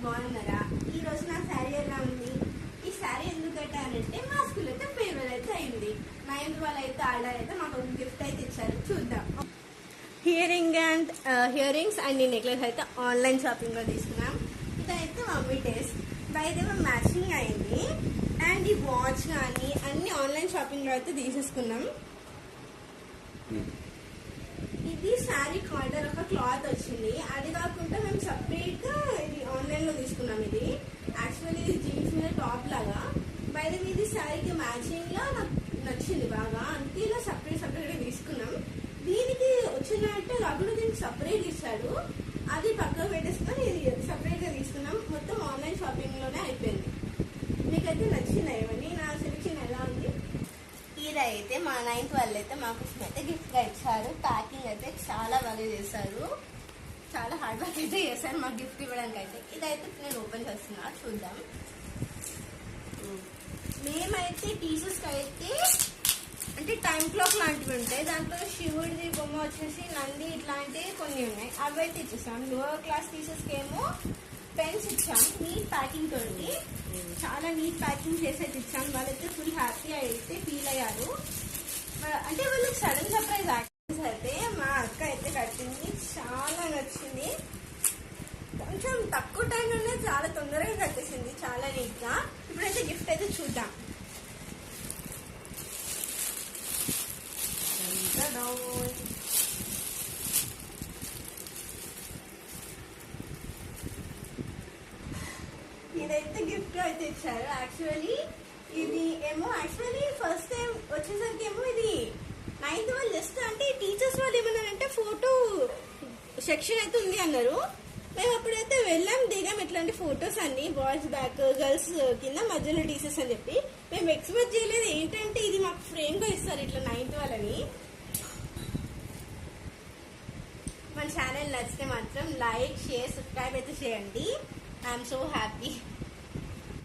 బాగున్నారా? ఈ రోజు నా శారీ ఎలా ఉంది? ఈ శారీ ఎందుకు కట్టానంటే మా స్కూల్ అయితే ఫేర్వెల్ అయితే అయింది. 9th వాళ్ళు అయితే ఆర్డర్ అయితే మాకు ఒక గిఫ్ట్ అయితే ఇచ్చారు. చూద్దాం. హియరింగ్స్ అండ్ ఈ నెక్లెస్ అయితే ఆన్లైన్ షాపింగ్ లో తీసుకున్నాం. ఇదైతే మమ్మీ టేస్ట్ బయట మ్యాచింగ్ అయింది. అండ్ ఈ వాచ్ కానీ అన్ని ఆన్లైన్ షాపింగ్ లో అయితే తీసేసుకున్నాం. ఇది శారీ ఆర్డర్ ఒక క్లాత్ వచ్చింది. అది కాకుండా మేము సపరేట్ గా ఇది ఆన్లైన్ లో తీసుకున్నాం. ఇది యాక్చువల్లీ ఇది జీన్స్ మీద టాప్ లాగా బయట ఇది శారీకి మ్యాచింగ్ లా నాకు నచ్చింది బాగా, అందుకే ఇలా సపరేట్ గా తీసుకున్నాం. దీనికి వచ్చినట్టే కాకుండా దీనికి సపరేట్ ఇచ్చాడు. అది పక్కకు పెట్టేసుకొని ఇది సపరేట్ గా తీసుకున్నాం. మొత్తం ఆన్లైన్ షాపింగ్ లోనే అయిపోయింది. మీకైతే నచ్చిందా ఇవన్నీ? నా సెలెక్షన్ ఎలా ఉంది? ఇదైతే మా 9th వాళ్ళు అయితే మాకు అయితే గిఫ్ట్ గా ఇచ్చారు. ప్యాకింగ్ అయితే చాలా బాగా చేశారు. చాలా హార్డ్ వర్క్ అయితే చేశారు మాకు గిఫ్ట్ ఇవ్వడానికి. అయితే ఇదైతే నేను ఓపెన్ చేస్తున్నా, చూద్దాం. మేమైతే టీచర్స్ కి అయితే అంటే టైం క్లాక్ లాంటివి ఉంటాయి. దాంట్లో శివుడిది బొమ్మ వచ్చేసి నంది ఇట్లాంటివి కొన్ని ఉన్నాయి. అవి అయితే ఇచ్చేసాం. లోవర్ క్లాస్ టీచర్స్ కి ఏమో పెన్స్ ఇచ్చాం. నీట్ ప్యాకింగ్ తోటి చాలా నీట్ ప్యాకింగ్ చేసి అయితే ఇచ్చాం. వాళ్ళైతే ఫుల్ హ్యాపీ అయితే ఫీల్ అయ్యారు. అంటే వాళ్ళకి సడన్ సర్ప్రైజ్ యాక్టివ్స్ అయితే మా అక్క అయితే కట్టింది. చాలా నచ్చింది. కొంచెం తక్కువ టైంలోనే చాలా తొందరగా కట్టేసింది, చాలా నీట్ గా. ఇప్పుడైతే గిఫ్ట్ అయితే చూద్దాం. ఇదైతే గిఫ్ట్ అయితే ఇచ్చారు. యాక్చువల్లీ ఇది ఏమో ఫస్ట్ టైం వచ్చేసరికి ఏమో ఇది 9th వాళ్ళు జస్ట్ అంటే టీచర్స్ వాళ్ళు ఏమన్నారంటే ఫోటో సెక్షన్ అయితే ఉంది అన్నారు. మేము అప్పుడైతే వెళ్ళాం, దిగాం ఇట్లాంటి ఫొటోస్ అన్ని బాయ్స్ బ్యాక్ గర్ల్స్ కింద మధ్యలో టీచర్స్ అని చెప్పి. మేము ఎక్స్పెక్ట్ చేయలేదు ఏంటంటే ఇది మాకు ఫ్రేమ్ గా ఇస్తారు ఇట్లా 9th వాళ్ళని. మన ఛానల్ నచ్చితే మాత్రం లైక్, షేర్, సబ్స్క్రైబ్ అయితే చేయండి. I'm so happy.